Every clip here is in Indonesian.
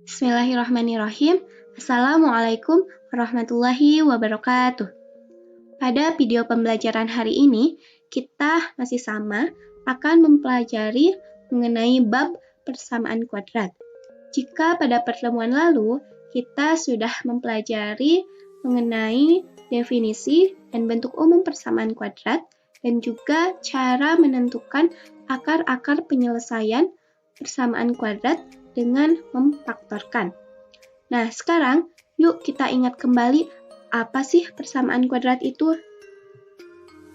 Bismillahirrahmanirrahim. Assalamualaikum warahmatullahi wabarakatuh. Pada video pembelajaran hari ini, kita masih sama akan mempelajari mengenai bab persamaan kuadrat. Jika pada pertemuan lalu, kita sudah mempelajari mengenai definisi dan bentuk umum persamaan kuadrat, dan juga cara menentukan akar-akar penyelesaian persamaan kuadrat dengan memfaktorkan. Nah, sekarang yuk kita ingat kembali apa sih persamaan kuadrat itu?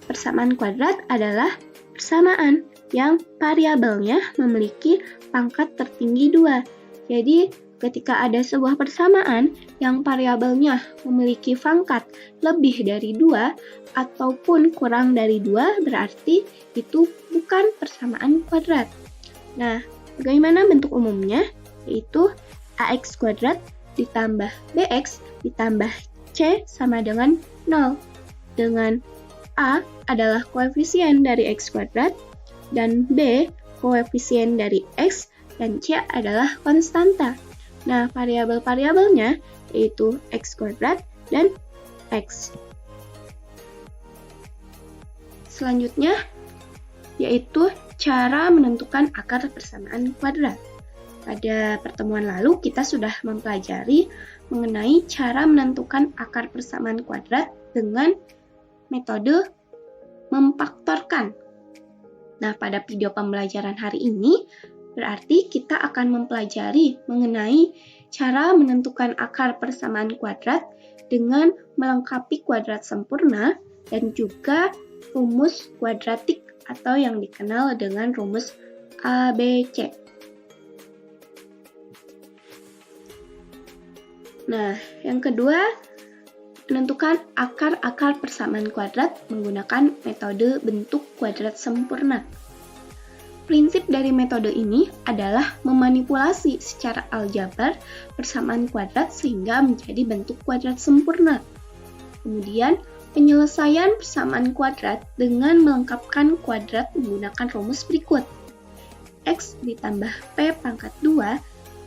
Persamaan kuadrat adalah persamaan yang variabelnya memiliki pangkat tertinggi 2. Jadi, ketika ada sebuah persamaan yang variabelnya memiliki pangkat lebih dari 2 ataupun kurang dari 2, berarti itu bukan persamaan kuadrat. Nah, bagaimana bentuk umumnya? Yaitu ax kuadrat ditambah bx ditambah c sama dengan 0. Dengan a adalah koefisien dari x kuadrat, dan b koefisien dari x, dan c adalah konstanta. Nah, variabel-variabelnya yaitu x kuadrat dan x. Selanjutnya yaitu cara menentukan akar persamaan kuadrat. Pada pertemuan lalu kita sudah mempelajari mengenai cara menentukan akar persamaan kuadrat dengan metode memfaktorkan. Nah, pada video pembelajaran hari ini berarti kita akan mempelajari mengenai cara menentukan akar persamaan kuadrat dengan melengkapi kuadrat sempurna dan juga rumus kuadratik atau yang dikenal dengan rumus ABC. Nah, yang kedua, menentukan akar-akar persamaan kuadrat menggunakan metode bentuk kuadrat sempurna. Prinsip dari metode ini adalah memanipulasi secara aljabar persamaan kuadrat sehingga menjadi bentuk kuadrat sempurna. Kemudian, penyelesaian persamaan kuadrat dengan melengkapkan kuadrat menggunakan rumus berikut. X ditambah P pangkat 2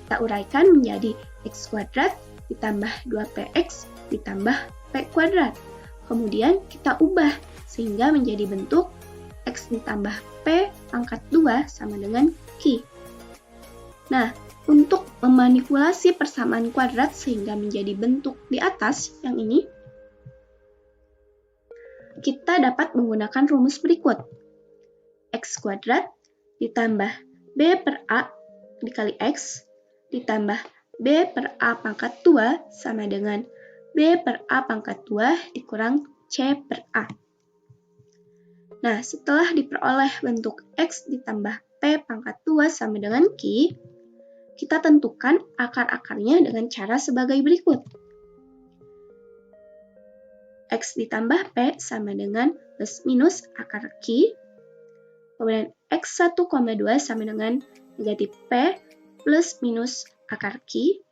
kita uraikan menjadi X kuadrat ditambah 2px ditambah p kuadrat. Kemudian kita ubah sehingga menjadi bentuk x ditambah p pangkat 2 sama dengan q. Nah, untuk memanipulasi persamaan kuadrat sehingga menjadi bentuk di atas yang ini, kita dapat menggunakan rumus berikut. X kuadrat ditambah b per a dikali x ditambah b per a pangkat 2 sama dengan b per a pangkat 2 dikurang c per a. Nah, setelah diperoleh bentuk x ditambah p pangkat 2 sama dengan q, kita tentukan akar-akarnya dengan cara sebagai berikut. X ditambah p sama dengan plus minus akar q, kemudian x1,2 sama dengan negatif p plus minus akar q,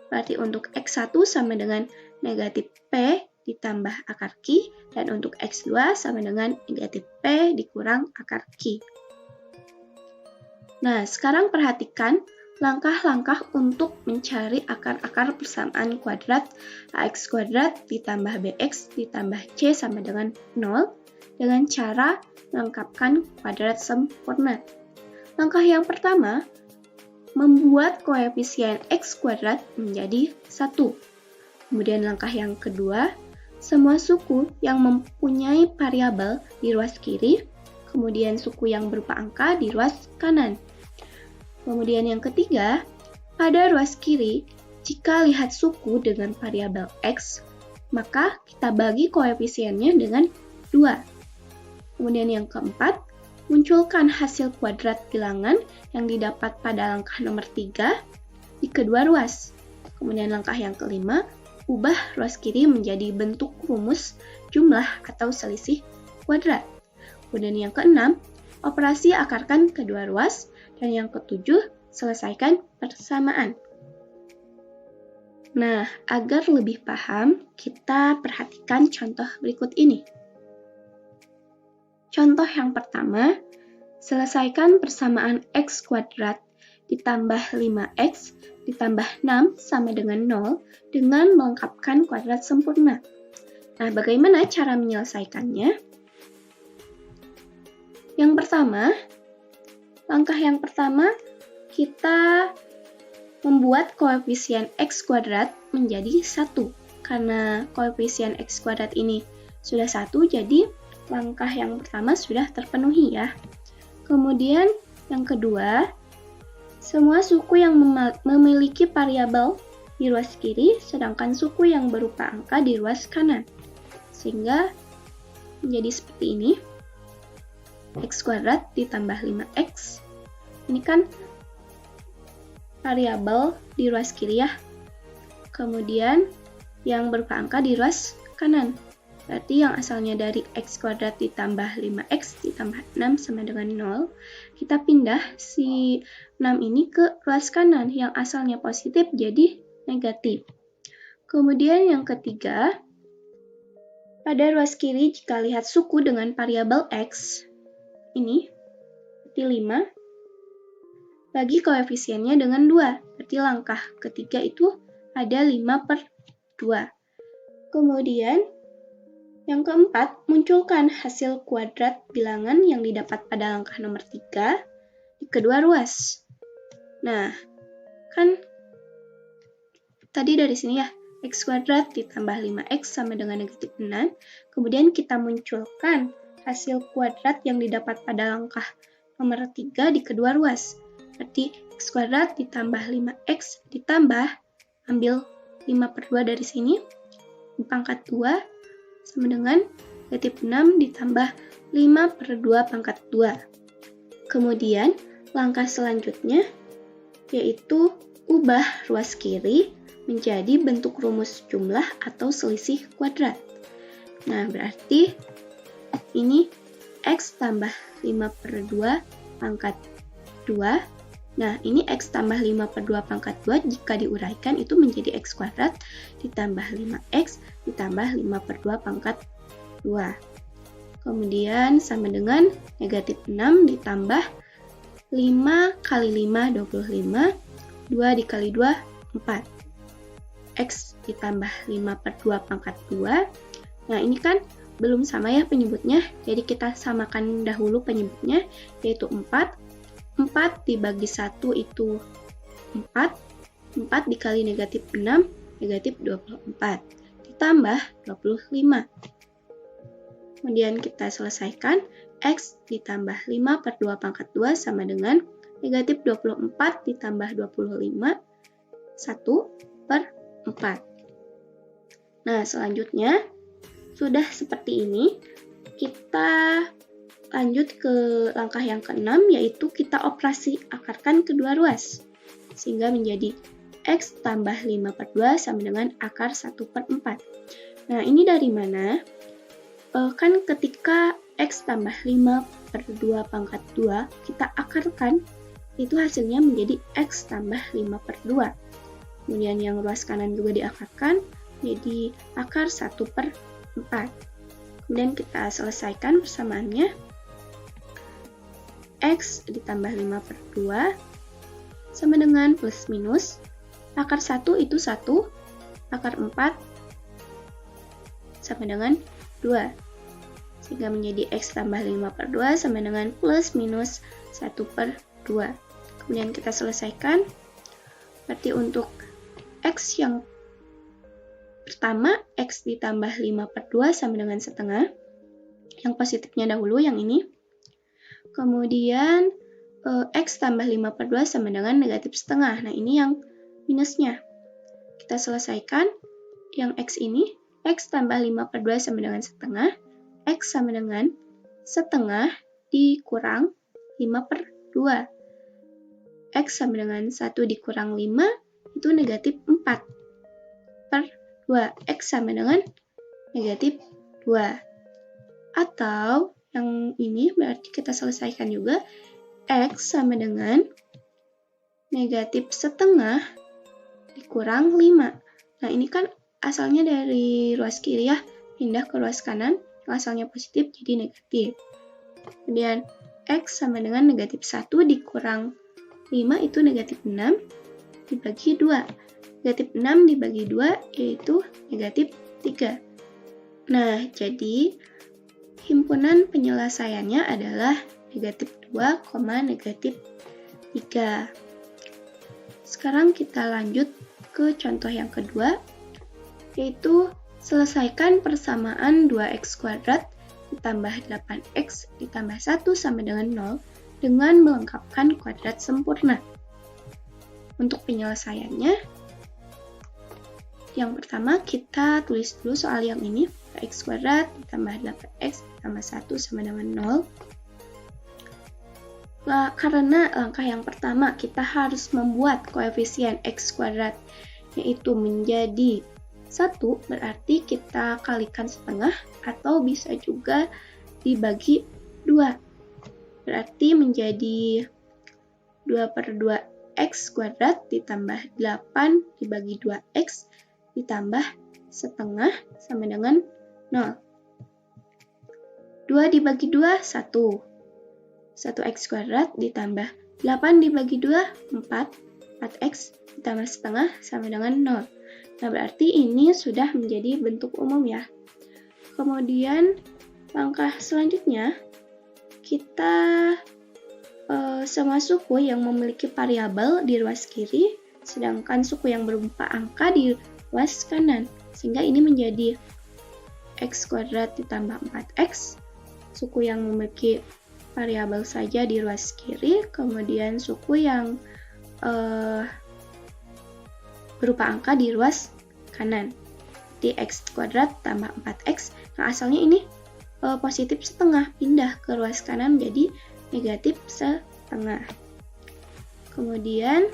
berarti untuk x1 sama dengan negatif p ditambah akar q, dan untuk x2 sama dengan negatif p dikurang akar q. Nah, sekarang perhatikan langkah-langkah untuk mencari akar-akar persamaan kuadrat ax kuadrat ditambah bx ditambah c sama dengan 0 dengan cara melengkapkan kuadrat sempurna. Langkah yang pertama, membuat koefisien x kuadrat menjadi 1. Kemudian langkah yang kedua, semua suku yang mempunyai variabel di ruas kiri, kemudian suku yang berupa angka di ruas kanan. Kemudian yang ketiga, pada ruas kiri, jika lihat suku dengan variabel x, maka kita bagi koefisiennya dengan 2. Kemudian yang keempat, munculkan hasil kuadrat bilangan yang didapat pada langkah nomor 3 di kedua ruas. Kemudian langkah yang kelima, ubah ruas kiri menjadi bentuk rumus jumlah atau selisih kuadrat. Kemudian yang keenam, operasi akarkan kedua ruas. Dan yang ketujuh, selesaikan persamaan. Nah, agar lebih paham, kita perhatikan contoh berikut ini. Contoh yang pertama, selesaikan persamaan x kuadrat ditambah 5x ditambah 6 sama dengan 0 dengan melengkapkan kuadrat sempurna. Nah, bagaimana cara menyelesaikannya? Langkah yang pertama, kita membuat koefisien x kuadrat menjadi 1. Karena koefisien x kuadrat ini sudah 1, jadi langkah yang pertama sudah terpenuhi ya. Kemudian yang kedua, semua suku yang memiliki variabel di ruas kiri, sedangkan suku yang berupa angka di ruas kanan. Sehingga menjadi seperti ini. X kuadrat ditambah 5x. Ini kan variabel di ruas kiri ya. Kemudian yang berupa angka di ruas kanan. Berarti yang asalnya dari x kuadrat ditambah 5x ditambah 6 sama dengan 0. Kita pindah si 6 ini ke ruas kanan. Yang asalnya positif jadi negatif. Kemudian yang ketiga, pada ruas kiri jika lihat suku dengan variabel x, ini berarti 5, bagi koefisiennya dengan 2. Berarti langkah ketiga itu ada 5/2. Kemudian yang keempat, munculkan hasil kuadrat bilangan yang didapat pada langkah nomor 3 di kedua ruas. Nah, kan tadi dari sini ya, x kuadrat ditambah 5x sama dengan negatif 6. Kemudian kita munculkan hasil kuadrat yang didapat pada langkah nomor 3 di kedua ruas. Berarti x kuadrat ditambah 5x ditambah, ambil 5/2 dari sini, pangkat 2 sama dengan negatif 6 ditambah 5/2 pangkat 2. Kemudian langkah selanjutnya yaitu ubah ruas kiri menjadi bentuk rumus jumlah atau selisih kuadrat. Nah, berarti ini x tambah 5/2 pangkat 2. Nah, ini x tambah 5/2 pangkat 2 jika diuraikan itu menjadi x kuadrat ditambah 5x ditambah 5/2 pangkat 2. Kemudian sama dengan negatif 6 ditambah 5 kali 5, 25. 2 dikali 2, 4. X ditambah 5/2 pangkat 2. Nah, ini kan belum sama ya penyebutnya, jadi kita samakan dahulu penyebutnya, yaitu 4. 4 dibagi 1 itu 4. 4 dikali negatif 6, negatif 24. Ditambah 25. Kemudian kita selesaikan, X ditambah 5/2 pangkat 2 sama dengan negatif 24 ditambah 25, 1/4. Nah, selanjutnya, sudah seperti ini, kita lanjut ke langkah yang ke-6, yaitu kita operasi akarkan kedua ruas. Sehingga menjadi X tambah 5/2 sama dengan akar 1/4. Nah, ini dari mana? Kan ketika X tambah 5/2 pangkat 2, kita akarkan, itu hasilnya menjadi X tambah 5/2. Kemudian yang ruas kanan juga diakarkan, jadi akar 1/4. Kemudian kita selesaikan persamaannya. X ditambah 5/2 sama dengan plus minus. Akar 1 itu 1, akar 4 sama dengan 2. Sehingga menjadi X tambah 5/2 sama dengan plus minus 1/2. Kemudian kita selesaikan. Berarti untuk X yang pertama, X ditambah 5/2 sama dengan setengah. Yang positifnya dahulu, yang ini. Kemudian, X tambah 5/2 sama dengan negatif setengah. Nah, ini yang minusnya. Kita selesaikan. Yang X ini, X tambah 5/2 sama dengan setengah. X sama dengan setengah dikurang 5/2. X sama dengan 1 dikurang 5, itu negatif 4/2. X sama dengan negatif 2. Atau yang ini berarti kita selesaikan juga. X sama dengan negatif setengah dikurang 5. Nah, ini kan asalnya dari ruas kiri ya, pindah ke ruas kanan, yang asalnya positif jadi negatif. Kemudian X sama dengan negatif 1 dikurang 5 itu negatif 6 dibagi 2. Negatif 6 dibagi 2 yaitu negatif 3. Nah, jadi himpunan penyelesaiannya adalah negatif 2, negatif 3. Sekarang kita lanjut ke contoh yang kedua, yaitu selesaikan persamaan 2x kuadrat ditambah 8x ditambah 1 sama dengan 0 dengan melengkapkan kuadrat sempurna. Untuk penyelesaiannya, yang pertama kita tulis dulu soal yang ini, x kuadrat ditambah 8x ditambah 1 sama dengan 0. Karena langkah yang pertama kita harus membuat koefisien x kuadrat yaitu menjadi 1, berarti kita kalikan setengah atau bisa juga dibagi 2. Berarti menjadi 2/2x kuadrat ditambah 8 dibagi 2x ditambah setengah sama dengan 0. 2 dibagi 2, 1. 1x kuadrat ditambah 8 dibagi 2, 4. 4x ditambah setengah sama dengan 0. Nah, berarti ini sudah menjadi bentuk umum ya. Kemudian, langkah selanjutnya, kita semua suku yang memiliki variabel di ruas kiri, sedangkan suku yang berupa angka di ruas kanan. Sehingga ini menjadi x kuadrat ditambah 4x, suku yang memiliki variabel saja di ruas kiri, kemudian suku yang berupa angka di ruas kanan. Di x kuadrat tambah 4x, nah asalnya ini positif setengah, pindah ke ruas kanan jadi negatif setengah. Kemudian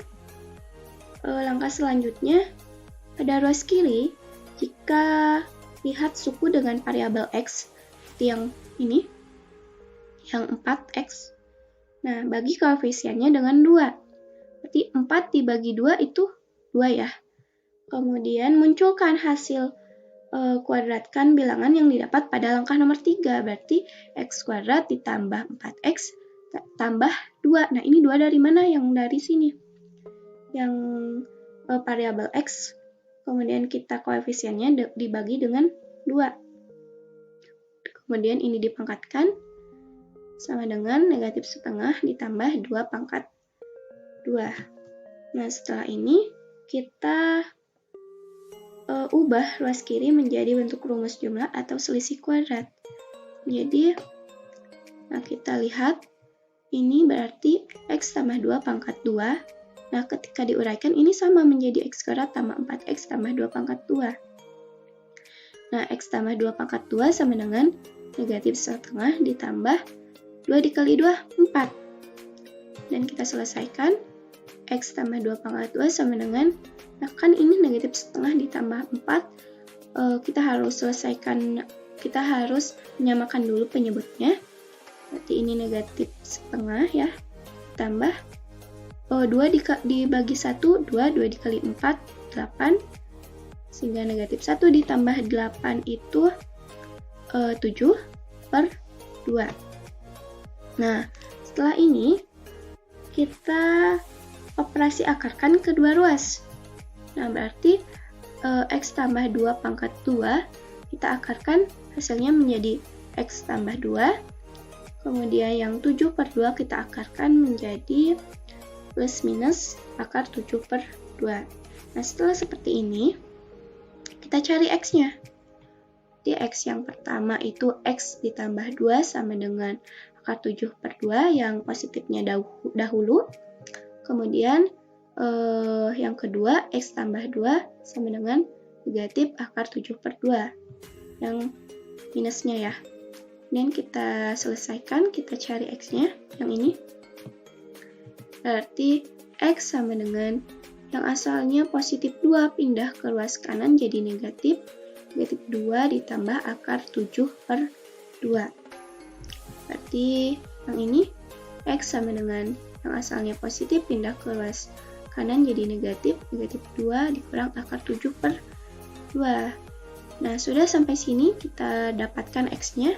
langkah selanjutnya, pada ruas kiri, jika lihat suku dengan variabel x, seperti yang ini, yang 4x, nah bagi koefisiennya dengan 2. Berarti 4 dibagi 2 itu 2 ya. Kemudian munculkan hasil kuadratkan bilangan yang didapat pada langkah nomor 3, berarti x kuadrat ditambah 4x tambah 2. Nah, ini 2 dari mana? Yang dari sini. Yang variabel x, kemudian kita koefisiennya dibagi dengan 2. Kemudian ini dipangkatkan sama dengan negatif setengah ditambah 2 pangkat 2. Nah, setelah ini kita ubah ruas kiri menjadi bentuk rumus jumlah atau selisih kuadrat. Jadi, nah kita lihat ini berarti x tambah 2 pangkat 2. Nah, ketika diuraikan ini sama menjadi x kuadrat tambah 4x tambah 2 pangkat 2. Nah, x tambah 2 pangkat 2 sama dengan negatif setengah ditambah 2 dikali 2, 4. Dan kita selesaikan, x tambah 2 pangkat 2 sama dengan, nah kan ini negatif setengah ditambah 4, kita harus menyamakan dulu penyebutnya. Berarti ini negatif setengah ya, tambah 2 dibagi 1, 2 dikali 4, 8, sehingga negatif 1 ditambah 8 itu 7/2. Nah, setelah ini kita operasi akarkan kedua ruas. Nah, berarti x tambah 2 pangkat 2 kita akarkan, hasilnya menjadi x tambah 2. Kemudian yang 7/2 kita akarkan menjadi plus minus akar 7/2. Nah, setelah seperti ini, kita cari x-nya. Di x yang pertama itu x ditambah 2 sama dengan akar 7/2 yang positifnya dahulu. Kemudian yang kedua x tambah 2 sama dengan negatif akar 7/2 yang minusnya ya. Dan kita selesaikan, kita cari x-nya yang ini. Berarti x sama dengan yang asalnya positif 2 pindah ke ruas kanan jadi negatif 2 ditambah akar 7/2. Berarti yang ini x sama dengan yang asalnya positif pindah ke ruas kanan jadi negatif 2 dikurang akar 7/2. Nah, sudah sampai sini kita dapatkan x-nya.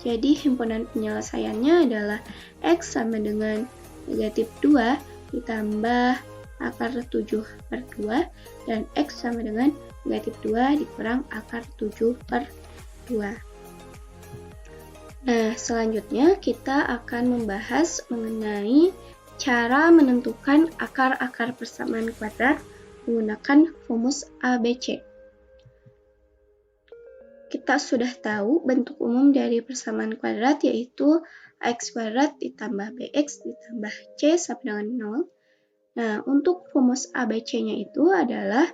Jadi himpunan penyelesaiannya adalah x sama dengan negatif 2 ditambah akar 7 per 2, dan X sama dengan negatif 2 dikurang akar 7 per 2. Nah, selanjutnya kita akan membahas mengenai cara menentukan akar-akar persamaan kuadrat menggunakan rumus ABC. Kita sudah tahu bentuk umum dari persamaan kuadrat yaitu ax kuadrat ditambah bx ditambah c sama dengan 0. Nah, untuk rumus ABC-nya itu adalah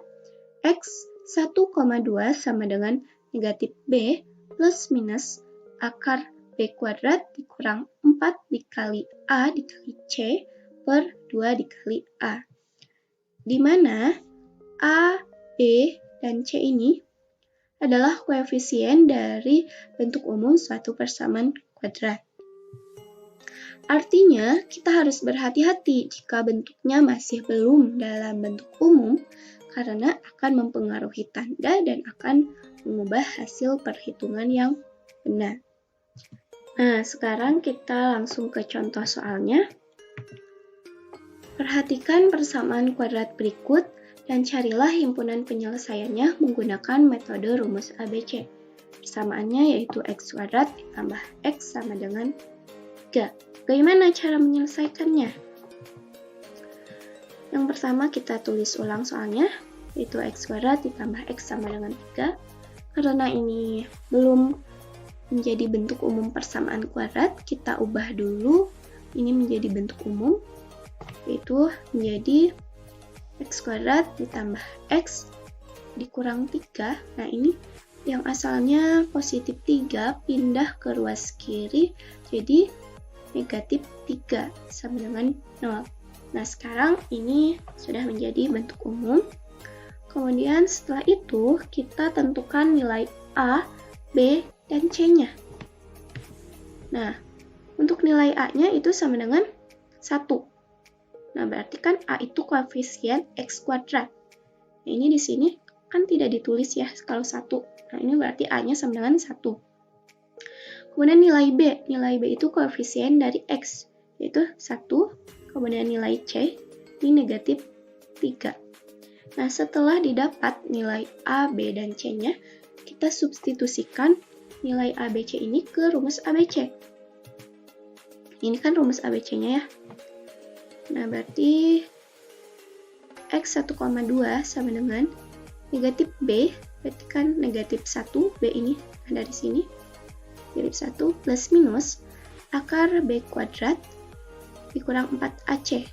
x 1,2 sama dengan negatif b plus minus akar b kuadrat dikurang 4 dikali a dikali c per 2 dikali a. Di mana a, b, dan c ini adalah koefisien dari bentuk umum suatu persamaan kuadrat. Artinya, kita harus berhati-hati jika bentuknya masih belum dalam bentuk umum karena akan mempengaruhi tanda dan akan mengubah hasil perhitungan yang benar. Nah, sekarang kita langsung ke contoh soalnya. Perhatikan persamaan kuadrat berikut dan carilah himpunan penyelesaiannya menggunakan metode rumus ABC. Persamaannya yaitu x kuadrat ditambah x sama dengan 3. Bagaimana cara menyelesaikannya? Yang pertama kita tulis ulang soalnya, yaitu x kuadrat ditambah x sama dengan 3. Karena ini belum menjadi bentuk umum persamaan kuadrat, kita ubah dulu ini menjadi bentuk umum, yaitu menjadi x kuadrat ditambah x dikurang 3. Nah, ini yang asalnya positif 3 pindah ke ruas kiri, jadi negatif 3 sama dengan 0. Nah, sekarang ini sudah menjadi bentuk umum. Kemudian setelah itu kita tentukan nilai A, B, dan C-nya. Nah, untuk nilai A-nya itu sama dengan 1. Nah, berarti kan A itu koefisien x kuadrat. Nah, ini di sini kan tidak ditulis ya kalau 1. Nah, ini berarti A-nya sama dengan 1. Kemudian nilai B itu koefisien dari X, yaitu 1, kemudian nilai C, ini negatif 3. Nah, setelah didapat nilai A, B, dan C-nya, kita substitusikan nilai ABC ini ke rumus ABC. Ini kan rumus ABC-nya ya. Nah, berarti X 1,2 sama dengan negatif B, berarti kan negatif 1, B ini ada di sini. Negatif 1 plus minus akar B kuadrat dikurang 4AC.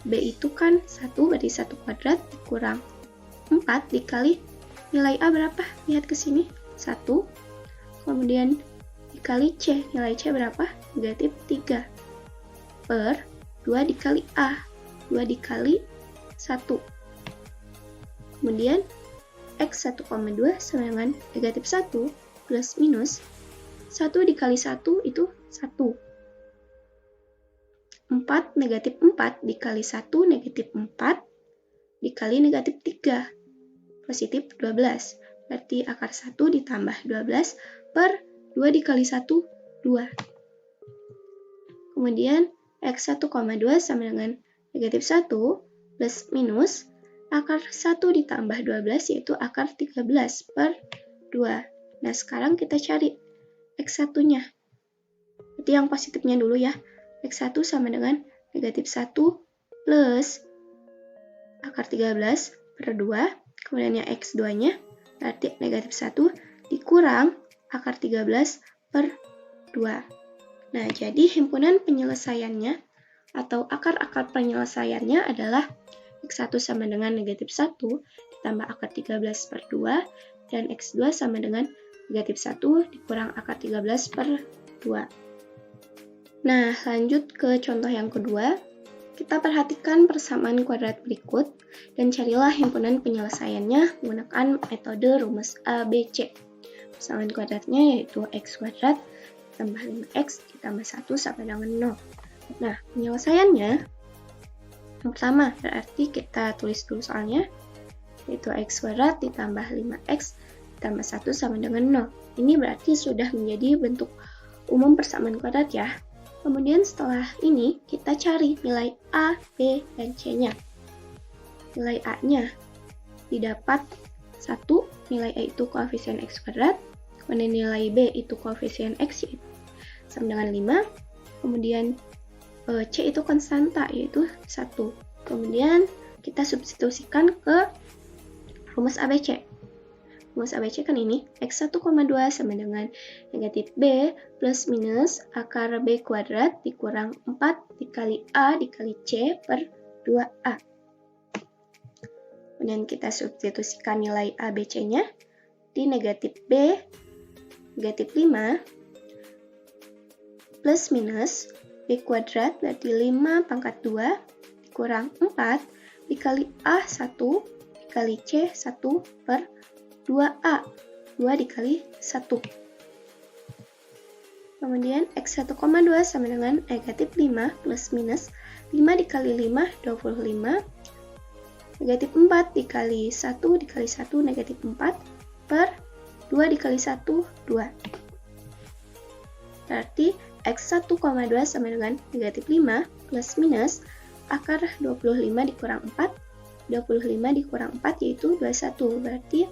B itu kan 1 berarti 1 kuadrat dikurang 4 dikali nilai A berapa? Lihat ke sini. 1. Kemudian dikali C. Nilai C berapa? Negatif 3. Per 2 dikali A. 2 dikali 1. Kemudian X 1,2 sama dengan negatif 1 plus minus 1 dikali 1 itu 1. 4 negatif 4 dikali 1 negatif 4 dikali negatif 3 positif 12. Berarti akar 1 ditambah 12 per 2 dikali 1, 2. Kemudian X 1,2 sama dengan negatif 1 plus minus akar 1 ditambah 12 yaitu akar 13 per 2. Nah, sekarang kita cari X1-nya. Berarti yang positifnya dulu ya. X1 sama dengan negatif 1 plus akar 13 per 2. Kemudian yang X2-nya berarti negatif 1 dikurang akar 13 per 2. Nah, jadi himpunan penyelesaiannya atau akar-akar penyelesaiannya adalah X1 sama dengan negatif 1 ditambah akar 13 per 2 dan X2 sama dengan negatif 1 dikurang akar 13 per 2. Nah, lanjut ke contoh yang kedua. Kita perhatikan persamaan kuadrat berikut dan carilah himpunan penyelesaiannya menggunakan metode rumus ABC. Persamaan kuadratnya yaitu x kuadrat tambah 5x ditambah 1 sama dengan 0. Nah, penyelesaiannya yang pertama berarti kita tulis dulu soalnya, yaitu x kuadrat ditambah 5x ditambah 1 sama dengan 0. Ini berarti sudah menjadi bentuk umum persamaan kuadrat ya. Kemudian setelah ini kita cari nilai A, B, dan C-nya. Nilai A-nya didapat 1, nilai A itu koefisien X kuadrat, kemudian nilai B itu koefisien X sama dengan 5, kemudian C itu konstanta yaitu 1. Kemudian kita substitusikan ke rumus ABC. Rumus ABC kan ini, X1,2 sama dengan negatif B plus minus akar B kuadrat dikurang 4 dikali A dikali C per 2A. Kemudian kita substitusikan nilai ABC-nya di negatif B, negatif 5, plus minus B kuadrat berarti 5 pangkat 2 dikurang 4 dikali A1 dikali C1 per 2A, 2 dikali 1. Kemudian X1,2 sama dengan negatif 5 plus minus 5 dikali 5, 25. Negatif 4 dikali 1 dikali 1, negatif 4 per 2 dikali 1, 2. Berarti X1,2 sama dengan negatif 5 plus minus akar 25 dikurang 4. 25 dikurang 4 yaitu 21, berarti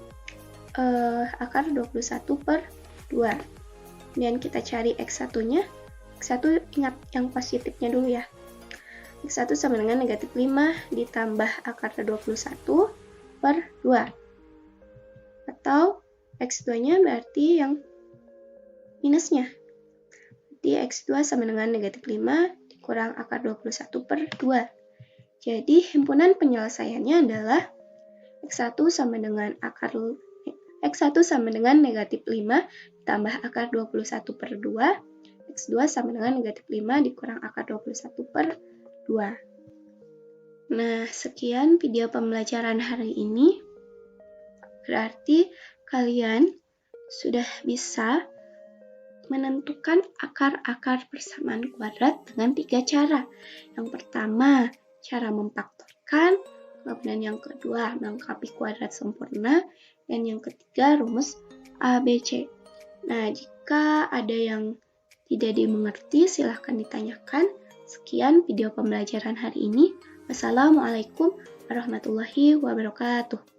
akar 21 per 2. Kemudian kita cari X1-nya. X1 ingat yang positifnya dulu ya. X1 sama dengan negatif 5 ditambah akar 21 per 2. Atau X2-nya berarti yang minusnya. Jadi X2 sama dengan negatif 5 dikurang akar 21 per 2. Jadi himpunan penyelesaiannya adalah X1 sama dengan negatif 5 ditambah akar 21 per 2. X2 sama dengan negatif 5 dikurang akar 21 per 2. Nah, sekian video pembelajaran hari ini. Berarti kalian sudah bisa menentukan akar-akar persamaan kuadrat dengan 3 cara. Yang pertama, cara memfaktorkan. Kemudian yang kedua, melengkapi kuadrat sempurna. Dan yang ketiga, rumus ABC. Nah, jika ada yang tidak dimengerti, silahkan ditanyakan. Sekian video pembelajaran hari ini. Wassalamualaikum warahmatullahi wabarakatuh.